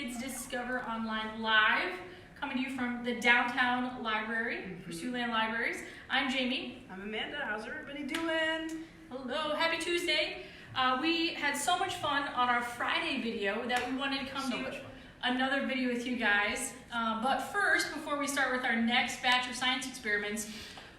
Kids Discover Online Live, coming to you from the Downtown Library, for Siouxland Libraries. I'm Jamie. I'm Amanda. How's everybody doing? Hello, happy Tuesday. We had so much fun on our Friday video that we wanted to come do another video with you guys. But first, before we start with our next batch of science experiments,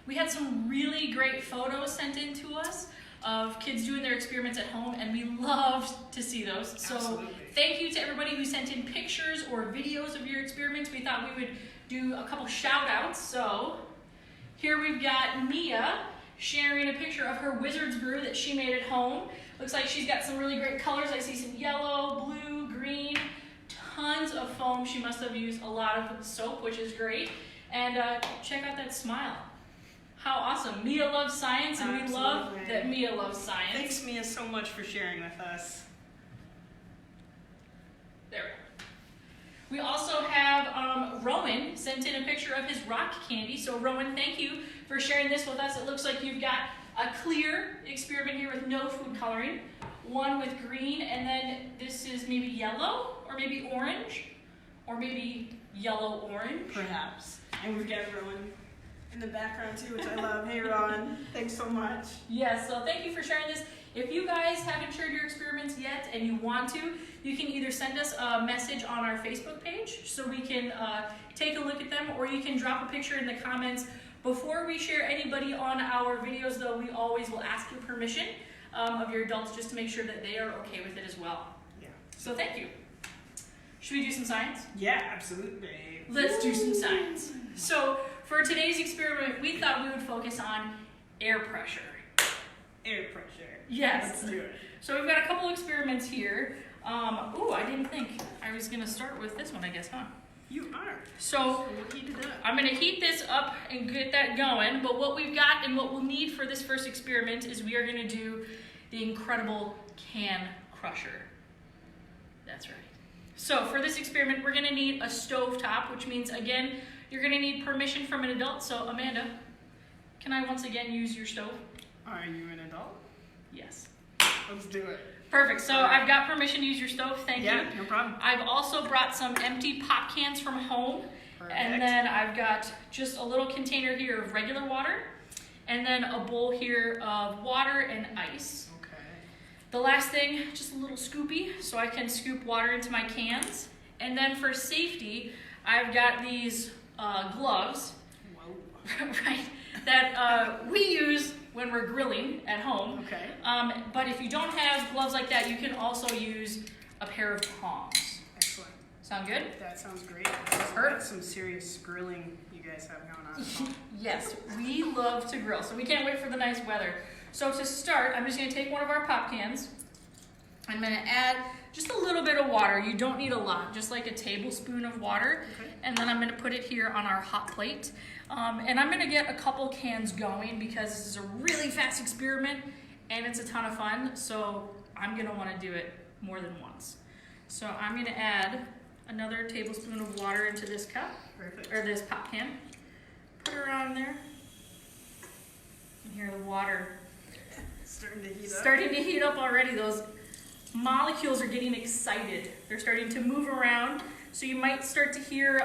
we had some really great photos sent in to us of kids doing their experiments at home, and we loved to see those. So Absolutely. Thank you to everybody who sent in pictures or videos of your experiments. We thought we would do a couple shout outs. So here we've got Mia sharing a picture of her wizard's brew that she made at home. Looks like she's got some really great colors. I see some yellow, blue, green, tons of foam. She must have used a lot of soap, which is great. And check out that smile. How awesome. Mia loves science, and Absolutely. we love that Mia loves science. Thanks, Mia, so much for sharing with us. There we go. We also have Rowan sent in a picture of his rock candy. So Rowan, thank you for sharing this with us. It looks like you've got a clear experiment here with no food coloring, one with green, and then this is maybe yellow, or maybe orange, or maybe yellow-orange. Perhaps. And we've got Rowan in the background too, which I love. Hey, Ron. Thanks so much. Yes, so thank you for sharing this. If you guys haven't shared your experiments yet and you want to, you can either send us a message on our Facebook page so we can take a look at them, or you can drop a picture in the comments. Before we share anybody on our videos, though, we always will ask your permission of your adults just to make sure that they are okay with it as well. Yeah. So thank you. Should we do some science? Yeah, absolutely. Let's do some science. So for today's experiment, we thought we would focus on air pressure. Air pressure. Yes. Let's do it. So we've got a couple experiments here. I didn't think I was going to start with this one, I guess, huh? You are. So We'll heat it up. I'm going to heat this up and get that going. But what we've got and what we'll need for this first experiment is we are going to do the incredible can crusher. That's right. So for this experiment, we're going to need a stovetop, which means, again, you're going to need permission from an adult. So Amanda, can I once again use your stove? Are you an adult? Yes. Let's do it. Perfect. So I've got permission to use your stove. Thank you. Yeah, no problem. I've also brought some empty pop cans from home. Perfect. And then I've got just a little container here of regular water, and then a bowl here of water and ice. Okay. The last thing, just a little scoopy so I can scoop water into my cans. And then for safety, I've got these gloves, Whoa. right, that we use when we're grilling at home. Okay. But if you don't have gloves like that, you can also use a pair of tongs. Excellent. Sound good? That sounds great. That's some serious grilling you guys have going on at home. Yes, we love to grill, so we can't wait for the nice weather. So to start, I'm just going to take one of our pop cans. I'm going to add just a little bit of water. You don't need a lot, just like a tablespoon of water. Okay. And then I'm going to put it here on our hot plate. And I'm going to get a couple cans going because this is a really fast experiment and it's a ton of fun. So I'm going to want to do it more than once. So I'm going to add another tablespoon of water into this cup, Perfect. or this pop can. Put it around there. And here the water Starting to heat up. starting to heat up already. Those molecules are getting excited. They're starting to move around. So you might start to hear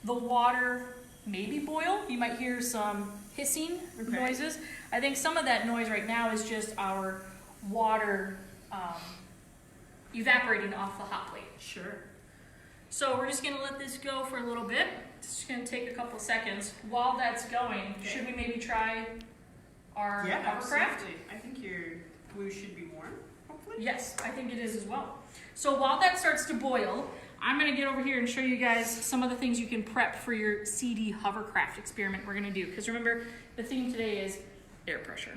the water maybe boil. You might hear some hissing noises. I think some of that noise right now is just our water evaporating off the hot plate. Sure. So we're just going to let this go for a little bit. It's just going to take a couple seconds. While that's going, should we maybe try our hovercraft? Absolutely. I think your glue should be warm, hopefully. Yes, I think it is as well. So while that starts to boil, I'm going to get over here and show you guys some of the things you can prep for your CD hovercraft experiment we're going to do. Because remember, the theme today is air pressure.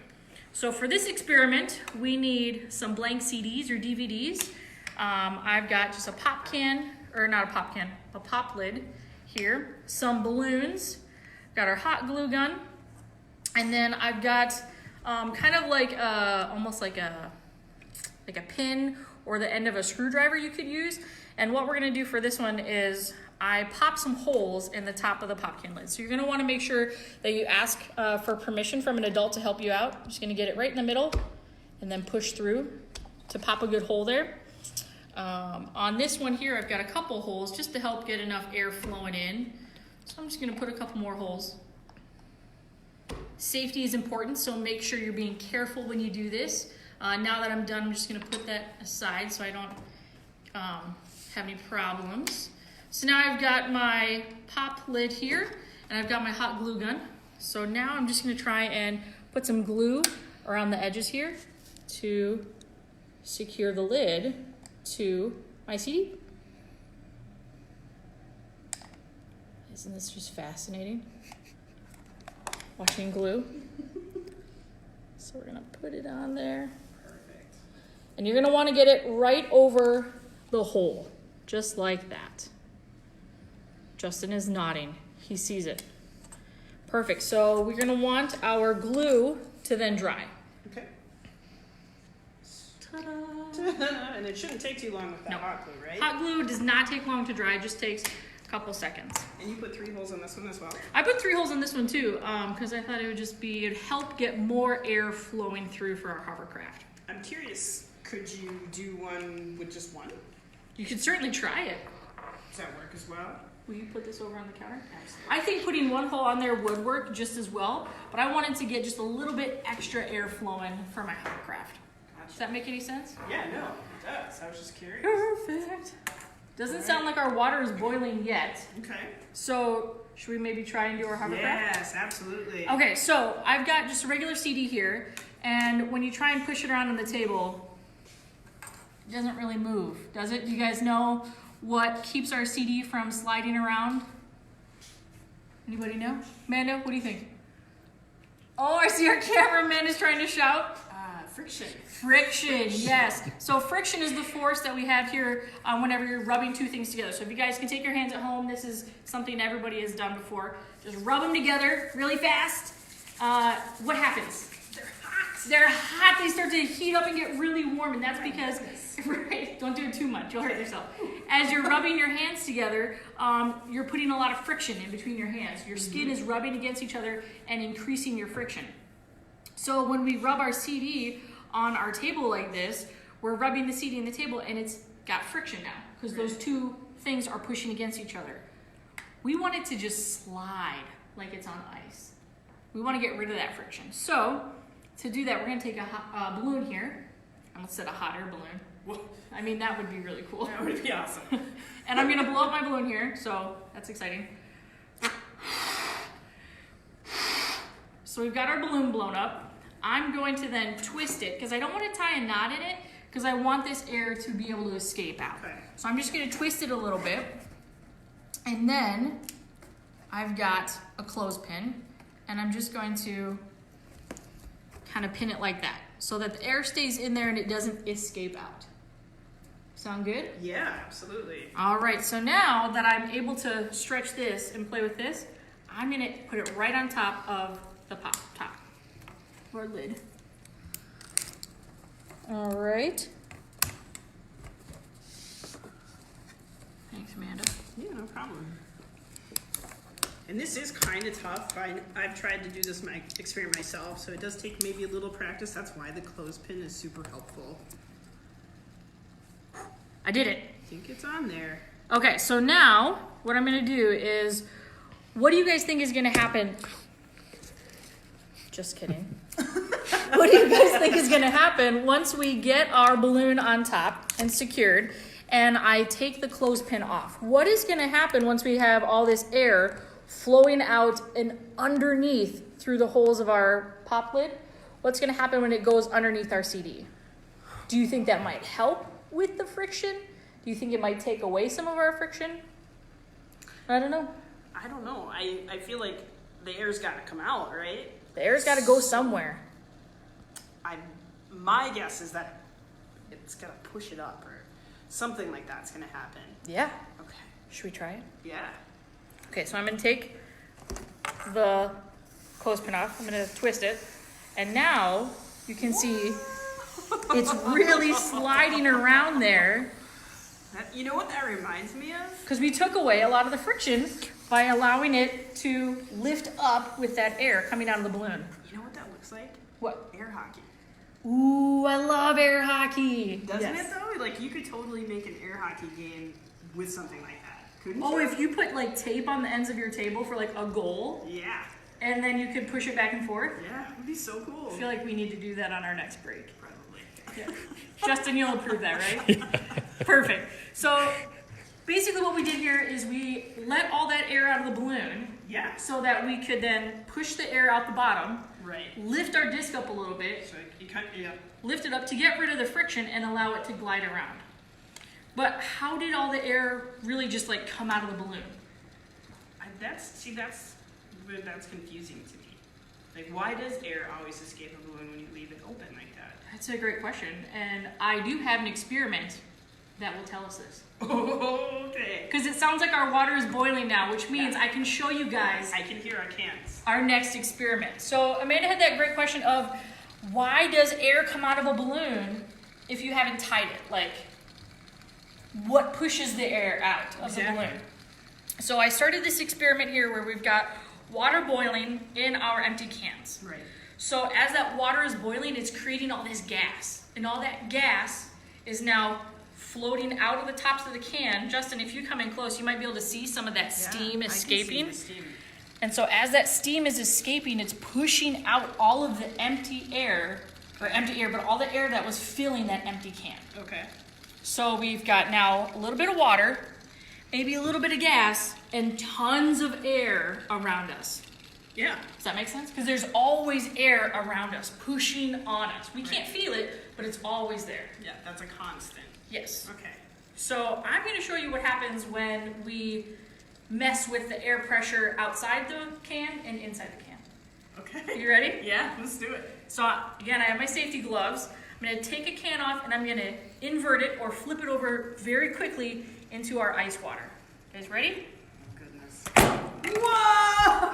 So for this experiment, we need some blank CDs or DVDs. I've got just a pop can, or not a pop can, a pop lid here, some balloons, got our hot glue gun, and then I've got kind of like almost like a pin or the end of a screwdriver you could use. And what we're going to do for this one is I pop some holes in the top of the pop can lid. So you're going to want to make sure that you ask for permission from an adult to help you out. I'm just going to get it right in the middle and then push through to pop a good hole there. On this one here, I've got a couple holes just to help get enough air flowing in. So I'm just gonna put a couple more holes. Safety is important, so make sure you're being careful when you do this. Now that I'm done, I'm just gonna put that aside so I don't have any problems. So now I've got my pop lid here, and I've got my hot glue gun. So now I'm just gonna try and put some glue around the edges here to secure the lid to my CD. Isn't this just fascinating? Watching glue. So we're gonna put it on there. Perfect. And you're gonna wanna get it right over the hole, just like that. Justin is nodding, he sees it. Perfect, so we're gonna want our glue to then dry. Okay. Ta-da! And it shouldn't take too long with that hot glue, right? Hot glue does not take long to dry, it just takes a couple seconds. And you put 3 holes in this one as well? I put 3 holes in this one too, because I thought it'd help get more air flowing through for our hovercraft. I'm curious, could you do one with just one? You could certainly try it. Does that work as well? Will you put this over on the counter? Absolutely. I think putting one hole on there would work just as well, but I wanted to get just a little bit extra air flowing for my hovercraft. Does that make any sense? Yeah, no, it does. I was just curious. Perfect. Doesn't sound like our water is boiling yet. Okay. So should we maybe try and do our hovercraft? Yes, absolutely. Okay, so I've got just a regular CD here, and when you try and push it around on the table, it doesn't really move, does it? Do you guys know what keeps our CD from sliding around? Anybody know? Mando, what do you think? Oh, I see our cameraman is trying to shout. Friction. Friction, yes. So friction is the force that we have here whenever you're rubbing two things together. So if you guys can take your hands at home, this is something everybody has done before. Just rub them together really fast. What happens? They're hot. They're hot. They start to heat up and get really warm, and that's because, right, don't do it too much. You'll hurt yourself. As you're rubbing your hands together, you're putting a lot of friction in between your hands. Your skin is rubbing against each other and increasing your friction. So when we rub our CD on our table like this, we're rubbing the CD in the table and it's got friction now because those two things are pushing against each other. We want it to just slide like it's on ice. We want to get rid of that friction. So to do that, we're going to take a balloon here. I'm going to set a hot air balloon. I mean, that would be really cool. That would be awesome. And I'm going to blow up my balloon here, so that's exciting. So we've got our balloon blown up. I'm going to then twist it because I don't want to tie a knot in it because I want this air to be able to escape out. Okay. So I'm just going to twist it a little bit. And then I've got a clothespin and I'm just going to kind of pin it like that so that the air stays in there and it doesn't escape out. Sound good? Yeah, absolutely. All right, so now that I'm able to stretch this and play with this, I'm going to put it right on top of the top. Or lid. All right. Thanks, Amanda. Yeah, no problem. And this is kind of tough. I've tried to do this experiment myself, so it does take maybe a little practice. That's why the clothespin is super helpful. I did it. I think it's on there. Okay, so now what I'm going to do is, what do you guys think is going to happen? Just kidding. What do you guys think is going to happen once we get our balloon on top and secured and I take the clothespin off? What is going to happen once we have all this air flowing out and underneath through the holes of our pop lid? What's going to happen when it goes underneath our CD? Do you think that might help with the friction? Do you think it might take away some of our friction? I don't know. I don't know. I feel like the air's got to come out, right? The air's got to go somewhere. My guess is that it's going to push it up or something like that's going to happen. Yeah. Okay. Should we try it? Yeah. Okay, so I'm going to take the clothespin off. I'm going to twist it. And now you can see it's really sliding around there. You know what that reminds me of? Because we took away a lot of the friction by allowing it to lift up with that air coming out of the balloon. You know what that looks like? What? Air hockey. Ooh, I love air hockey. Doesn't it though? Like you could totally make an air hockey game with something like that, couldn't Oh, you? if you put like tape on the ends of your table for like a goal, Yeah. and then you could push it back and forth. Yeah, it would be so cool. I feel like we need to do that on our next break. Probably. Yeah. Justin, you'll approve that, right? Perfect. So basically what we did here is we let all that air out of the balloon Yeah. so that we could then push the air out the bottom, Right. lift our disc up a little bit, So you kind of, yeah. lift it up to get rid of the friction and allow it to glide around. But how did all the air really just like come out of the balloon? That's confusing to me. Like, why does air always escape a balloon when you leave it open like that? That's a great question. And I do have an experiment that will tell us this. Okay. Because it sounds like our water is boiling now, which means I can show you guys I can hear our cans. our next experiment. So Amanda had that great question of why does air come out of a balloon if you haven't tied it? Like, what pushes the air out of the balloon? So I started this experiment here where we've got water boiling in our empty cans. Right. So as that water is boiling, it's creating all this gas. And all that gas is now floating out of the tops of the can. Justin, if you come in close, you might be able to see some of that steam escaping. I can see the steam. And so as that steam is escaping, it's pushing out all of the empty air, but all the air that was filling that empty can. Okay. So we've got now a little bit of water, maybe a little bit of gas, and tons of air around us. Yeah. Does that make sense? Because there's always air around us, pushing on us. We can't feel it, but it's always there. Yeah, that's a constant. Yes. Okay. So I'm going to show you what happens when we mess with the air pressure outside the can and inside the can. Okay. You ready? Yeah, let's do it. So again, I have my safety gloves. I'm going to take a can off and I'm going to invert it or flip it over very quickly into our ice water. You guys ready? Oh, goodness. Whoa!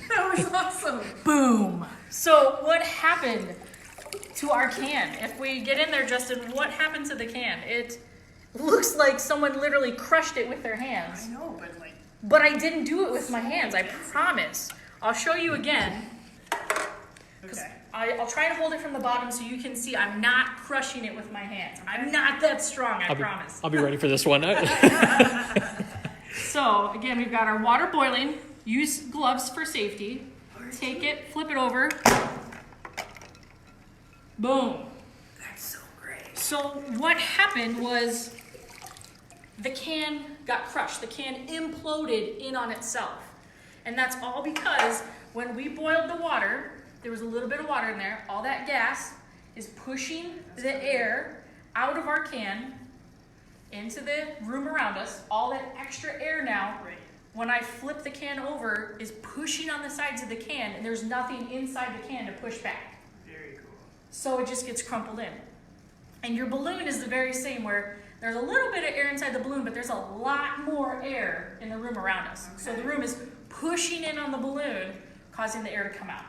That was awesome. Boom. So what happened to our can? If we get in there, Justin, what happened to the can? It looks like someone literally crushed it with their hands. I know, but like. But I didn't do it with my hands, I promise. I'll show you again. Okay. I'll try to hold it from the bottom so you can see I'm not crushing it with my hands. I'm not that strong, I promise. I'll be ready for this one. So, again, we've got our water boiling. Use gloves for safety. Take it, flip it over. Boom. That's so great. So what happened was the can got crushed. The can imploded in on itself. And that's all because when we boiled the water, there was a little bit of water in there. All that gas is pushing the air out of our can into the room around us. All that extra air now, when I flip the can over, is pushing on the sides of the can, and there's nothing inside the can to push back. Very cool. So it just gets crumpled in. And your balloon is the very same, where there's a little bit of air inside the balloon, but there's a lot more air in the room around us. Okay. So the room is pushing in on the balloon, causing the air to come out.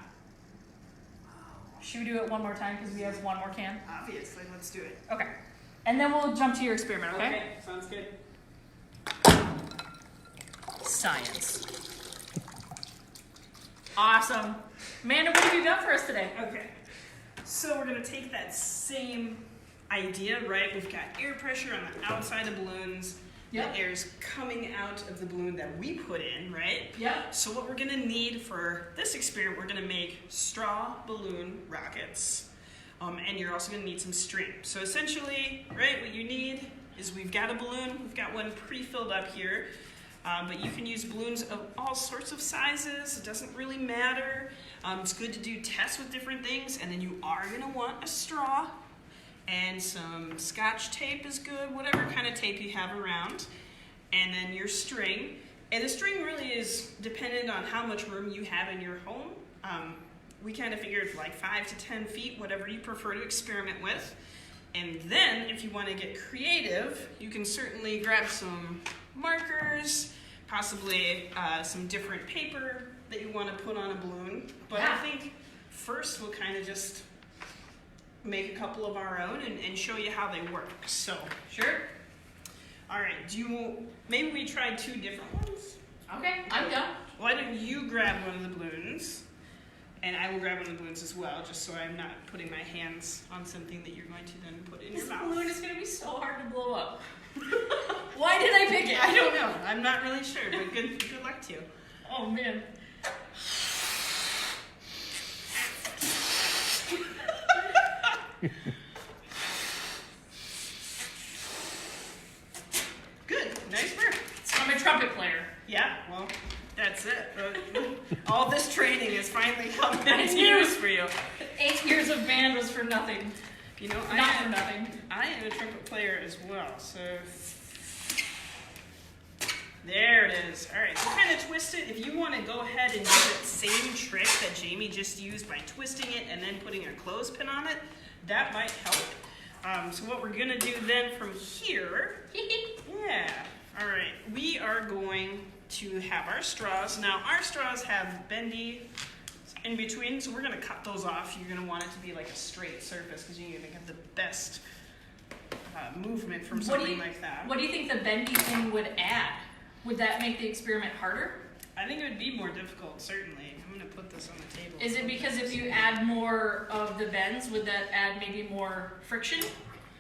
Should we do it one more time because we have one more can? Obviously, let's do it. Okay. And then we'll jump to your experiment, okay? Sounds good. Science. Awesome. Amanda, what have you done for us today? Okay. So we're going to take that same idea, right? We've got air pressure on the outside of balloons. Yep. The air's coming out of the balloon that we put in, right? Yep. So what we're going to need for this experiment, we're going to make straw balloon rockets. And you're also going to need some string. So essentially, right, what you need is we've got a balloon. We've got one pre-filled up here. But you can use balloons of all sorts of sizes. It doesn't really matter. It's good to do tests with different things. And then you are going to want a straw. And some Scotch tape is good, whatever kind of tape you have around. And then your string. And the string really is dependent on how much room you have in your home. We kind of figured like 5 to 10 feet, whatever you prefer to experiment with. And then if you want to get creative, you can certainly grab some markers, possibly some different paper that you want to put on a balloon. But I think first we'll kind of just make a couple of our own and show you how they work. So, Sure. all right, maybe we try 2 different ones? Okay, I'm done. Why don't you grab one of the balloons? And I will grab one of the balloons as well, just so I'm not putting my hands on something that you're going to then put in your This mouth. balloon is going to be so hard to blow up. Why did I pick it? I don't know. I'm not really sure, but good luck to you. Oh, man. Good. Nice work. So I'm a trumpet player. Yeah, well, that's it. All this training is finally coming I into knew. use for you. 8 years of band was for nothing. You know, Not for nothing. I am a trumpet player as well, so there it is. All right, so kind of twist it. If you want to go ahead and do that same trick that Jamie just used by twisting it and then putting a clothespin on it, that might help. So what we're gonna do then from here, yeah, all right, we are going to have our straws. Now our straws have bendy in between, so we're gonna cut those off. You're gonna want it to be like a straight surface because you're gonna get the best movement from something like that. What do you think the bendy thing would add? Would that make the experiment harder? I think it would be more difficult, certainly. I'm gonna put this on the table. Is it because if you add more of the bends, would that add maybe more friction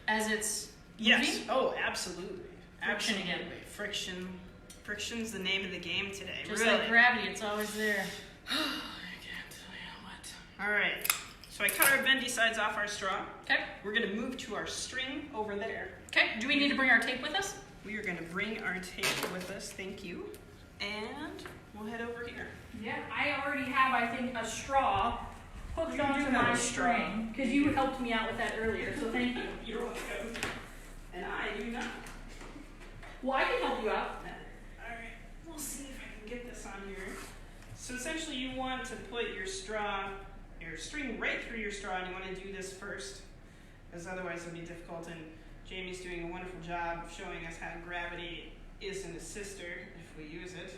as it's Yes. moving? Oh, absolutely. Friction Absolutely. again. Friction. Friction's the name of the game today. Just really. like gravity, it's always there. I can't tell you what. All right. So I cut our bendy sides off our straw. Okay. We're gonna move to our string over there. Okay. Do we need to bring our tape with us? We are gonna bring our tape with us. Thank you. And we'll head over here. Yeah, I already have, I think, a straw hooked You do onto have my a straw. string because you helped me out with that earlier. So thank you. You're welcome. And I do not. Well, I can help you out. Alright, we'll see if I can get this on here. So essentially you want to put your string right through your straw, and you want to do this first, because otherwise it'll be difficult, and Jamie's doing a wonderful job of showing us how gravity is an assister if we use it.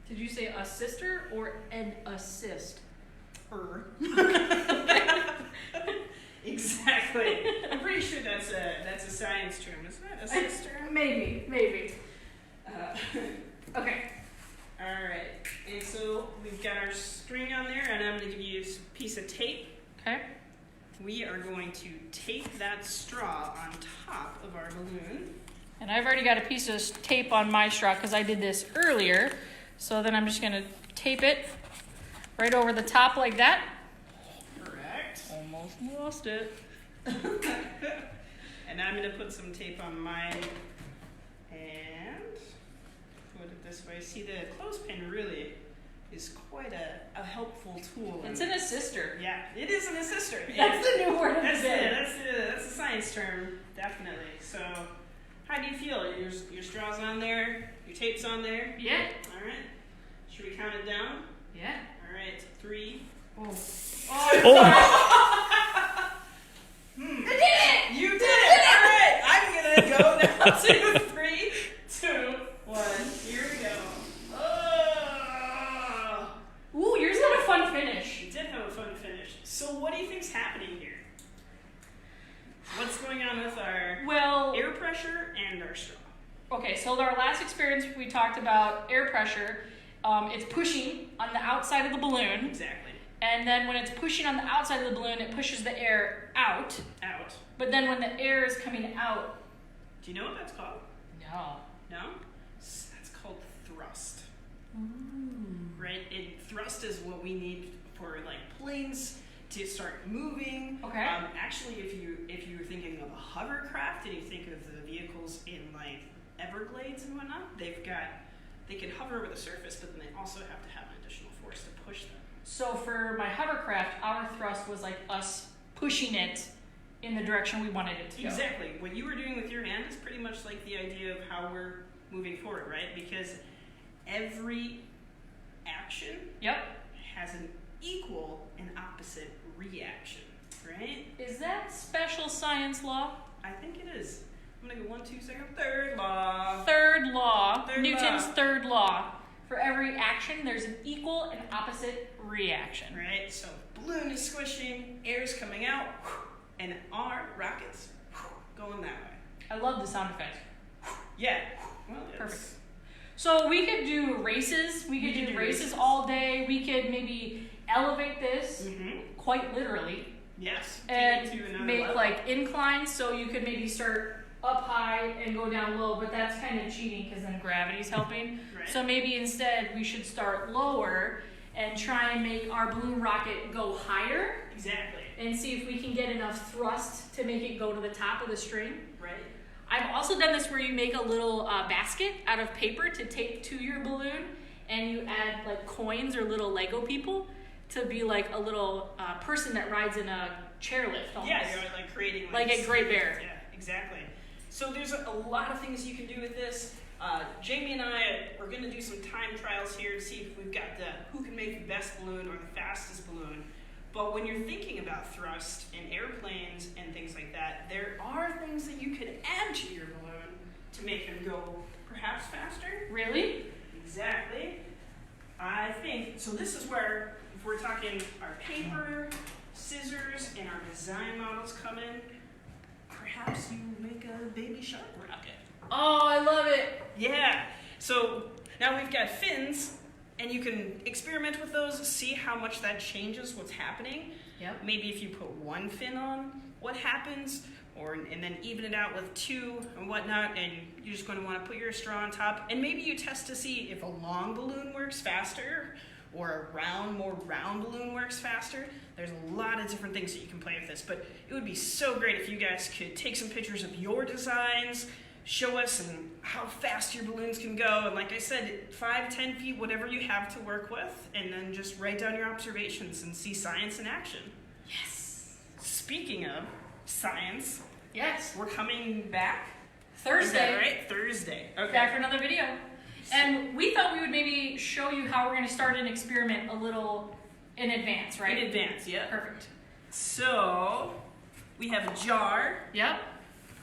Did you say a sister or an assist? Exactly. I'm pretty sure that's a science term, isn't it? Assister? Maybe. Okay. Alright, and so we've got our string on there, and I'm going to give you a piece of tape. Okay. We are going to tape that straw on top of our balloon. And I've already got a piece of tape on my straw because I did this earlier. So then I'm just going to tape it right over the top like that. Correct. Almost lost it. And I'm going to put some tape on mine and put it this way. See, the clothespin really is quite a helpful tool. It's an assister. Yeah, it is an assister. That's the new word of That's the day. that's a science term, definitely. So, how do you feel? Your straw's on there, your tape's on there. Yeah. All right. Should we count it down? Yeah. All right, 3. Oh. Hmm. I did it! You did it! All right, I'm gonna go now to 3, 2, 1. Here we go. Oh. Ooh, yours had a fun finish. It did have a fun finish. So, what do you think's happening here? What's going on with our air pressure and our straw? Okay, so our last experience we talked about air pressure. It's pushing on the outside of the balloon. Exactly. And then when it's pushing on the outside of the balloon, it pushes the air out. Out. But then when the air is coming out... Do you know what that's called? No. No? That's called thrust. Ooh. Right? Thrust is what we need for like planes to start moving. Okay. Actually, if you're thinking of a hovercraft and you think of the vehicles in like Everglades and whatnot, they can hover over the surface, but then they also have to have an additional force to push them. So for my hovercraft, our thrust was like us pushing it in the direction we wanted it to go. Exactly. What you were doing with your hand is pretty much like the idea of how we're moving forward, right? Because every action has an equal and opposite reaction, right? Is that special science law? I think it is. I'm gonna go 1, 2, 3, third law. Third law. Third Newton's law. third law. For every action, there's an equal and opposite reaction. Right? So balloon is squishing, air is coming out, and our rockets going that way. I love the sound effect. Yeah. Well, Perfect. So we could do races. We could do races all day. We could maybe elevate this quite literally. Yes. And make like inclines, so you could maybe start up high and go down low, but that's kind of cheating because then gravity's helping. Right. So maybe instead we should start lower and try and make our balloon rocket go higher. Exactly. And see if we can get enough thrust to make it go to the top of the string. Right. I've also done this where you make a little basket out of paper to tape to your balloon, and you add like coins or little Lego people to be like a little person that rides in a chairlift almost. Yeah, you're like creating like a Great Bear. Yeah, exactly. So there's a lot of things you can do with this. Jamie and I, we're going to do some time trials here to see if we've got who can make the best balloon or the fastest balloon. But when you're thinking about thrust in airplanes and things like that, there are things that you could add to your balloon to make them go perhaps faster. Really? Exactly. I think, so this is where, if we're talking our paper, scissors, and our design models come in, perhaps you make a baby shark rocket. Oh, I love it. Yeah. So now we've got fins, and you can experiment with those, see how much that changes what's happening. Yep. Maybe if you put one fin on, what happens, and then even it out with two and whatnot, and you're just going to want to put your straw on top, and maybe you test to see if a long balloon works faster, or a more round balloon works faster. There's a lot of different things that you can play with this, but it would be so great if you guys could take some pictures of your designs, show us and how fast your balloons can go, and like I said, 5, 10 feet, whatever you have to work with, and then just write down your observations and see science in action. Yes. Speaking of science, yes, we're coming back Thursday. Is that right? Thursday. Okay. Back for another video. And we thought we would maybe show you how we're going to start an experiment a little in advance, right? In advance, yeah. Perfect. So we have a jar. Yep.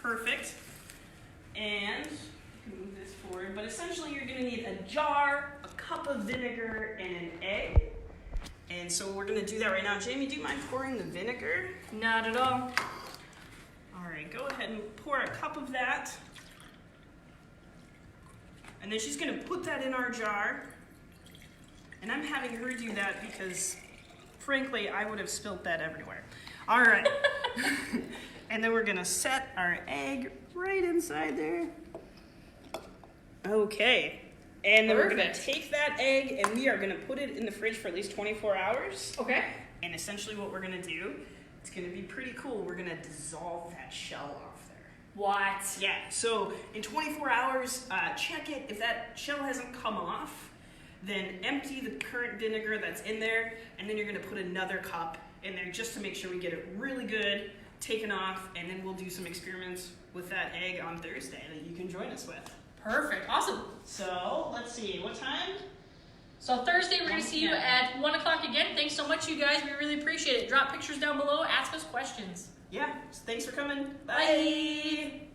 Perfect. And you can move this forward, but essentially you're going to need a jar, a cup of vinegar, and an egg. And so we're going to do that right now. Jamie, do you mind pouring the vinegar? Not at all. All right, go ahead and pour a cup of that. And then she's going to put that in our jar. And I'm having her do that because, frankly, I would have spilt that everywhere. All right. And then we're going to set our egg right inside there. Okay. And then we're going to take that egg and we are going to put it in the fridge for at least 24 hours. Okay. And essentially what we're going to do, it's going to be pretty cool. We're going to dissolve that shell off there. What? Yeah, so in 24 hours, check it. If that shell hasn't come off, then empty the current vinegar that's in there, and then you're going to put another cup in there just to make sure we get it really good, taken off, and then we'll do some experiments with that egg on Thursday that you can join us with. Perfect. Awesome. So, let's see, what time? So Thursday, we're going to see you at 1 o'clock again. Thanks so much, you guys. We really appreciate it. Drop pictures down below. Ask us questions. Yeah, thanks for coming. Bye.